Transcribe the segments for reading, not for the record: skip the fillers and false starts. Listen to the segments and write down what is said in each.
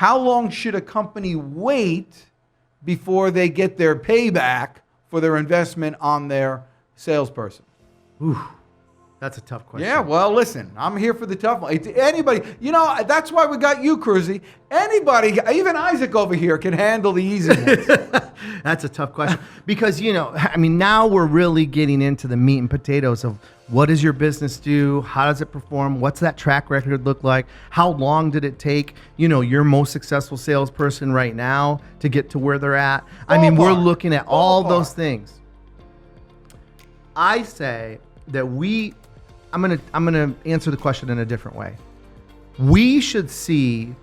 how long should a company wait before they get their payback for their investment on their salesperson? Ooh, that's a tough question. Yeah, well, listen, I'm here for the tough one. Anybody, that's why we got you, Cruzy. Anybody, even Isaac over here, can handle the easy ones. That's a tough question because, now we're really getting into the meat and potatoes of what does your business do? How does it perform? What's that track record look like? How long did it take, your most successful salesperson right now to get to where they're at? We're looking at all those things. I say that I'm gonna answer the question in a different way. We should see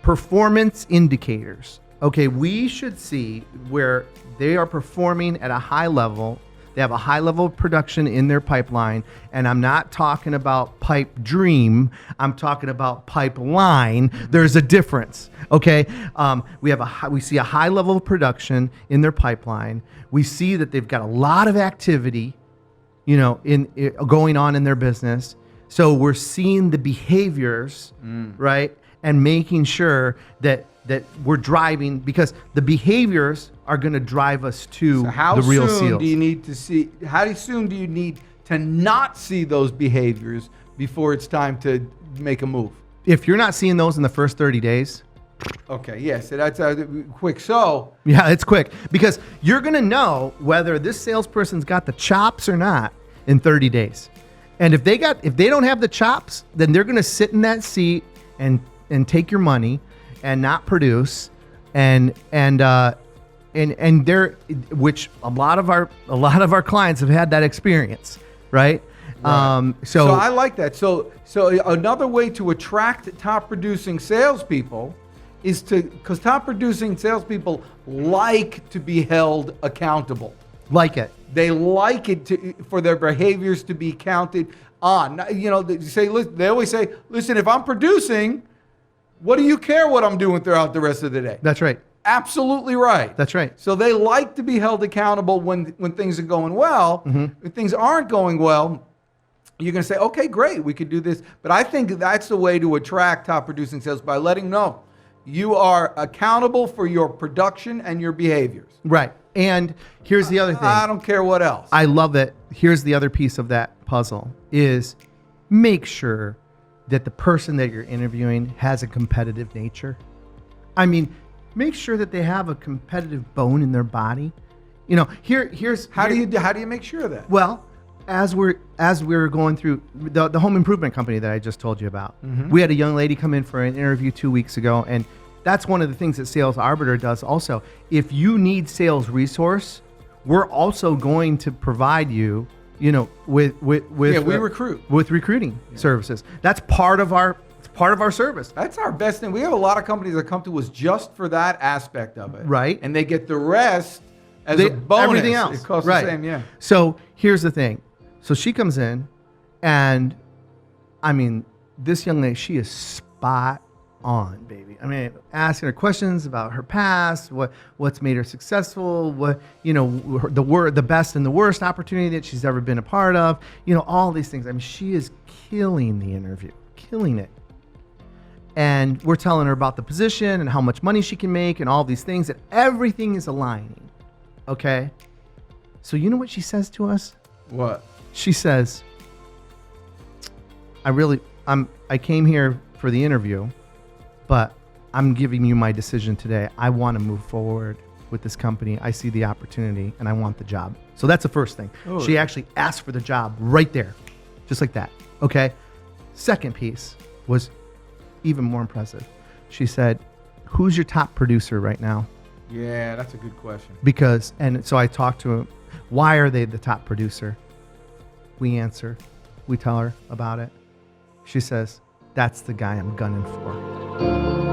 performance indicators. Okay, we should see where they are performing at a high level. They have a high level of production in their pipeline, and I'm not talking about pipe dream. I'm talking about pipeline. There's a difference. Okay, we see a high level of production in their pipeline. We see that they've got a lot of activity, going on in their business. So we're seeing the behaviors, right, and making sure that we're driving, because the behaviors are going to drive us to the real seals. How soon do you need to not see those behaviors before it's time to make a move? If you're not seeing those in the first 30 days. Okay, yes, so that's quick. So yeah, it's quick, because you're going to know whether this salesperson's got the chops or not in 30 days. And if they don't have the chops, then they're going to sit in that seat and take your money and not produce, and they're, which a lot of our clients have had that experience, right? So I like that. So another way to attract top producing salespeople is because top producing salespeople like to be held accountable. Like it. They like it for their behaviors to be counted on. They always say, listen, if I'm producing, what do you care what I'm doing throughout the rest of the day? That's right. Absolutely right. That's right. So they like to be held accountable when things are going well. Mm-hmm. If things aren't going well, you're going to say, okay, great, we could do this. But I think that's the way to attract top producing sales, by letting them know you are accountable for your production and your behaviors. Right. And here's the other thing. I don't care what else. I love that. Here's the other piece of that puzzle is make sure that the person that you're interviewing has a competitive nature. Make sure that they have a competitive bone in their body. How do you make sure of that? Well, as we're going through the home improvement company that I just told you about, mm-hmm. We had a young lady come in for an interview 2 weeks ago, and that's one of the things that Sales Arbiter does also. If you need sales resource, we're also going to provide you, with we recruit with recruiting services. That's part of our service. That's our best thing. We have a lot of companies that come to us just for that aspect of it. Right. And they get the rest as a bonus. Everything else. It costs right. the same, yeah. So here's the thing. So she comes in, and this young lady, she is spot on, baby. Asking her questions about her past, what's made her successful, the best and the worst opportunity that she's ever been a part of, all these things. She is killing the interview, killing it. And we're telling her about the position and how much money she can make and all these things, that everything is aligning. Okay? So you know what she says to us? What? She says, I came here for the interview, but I'm giving you my decision today. I want to move forward with this company. I see the opportunity and I want the job. So that's the first thing. Oh. She actually asked for the job right there, just like that. Okay? Second piece was even more impressive. She said, who's your top producer right now? Yeah, that's a good question. And so I talked to him, why are they the top producer? We answer. We tell her about it. She says, that's the guy I'm gunning for.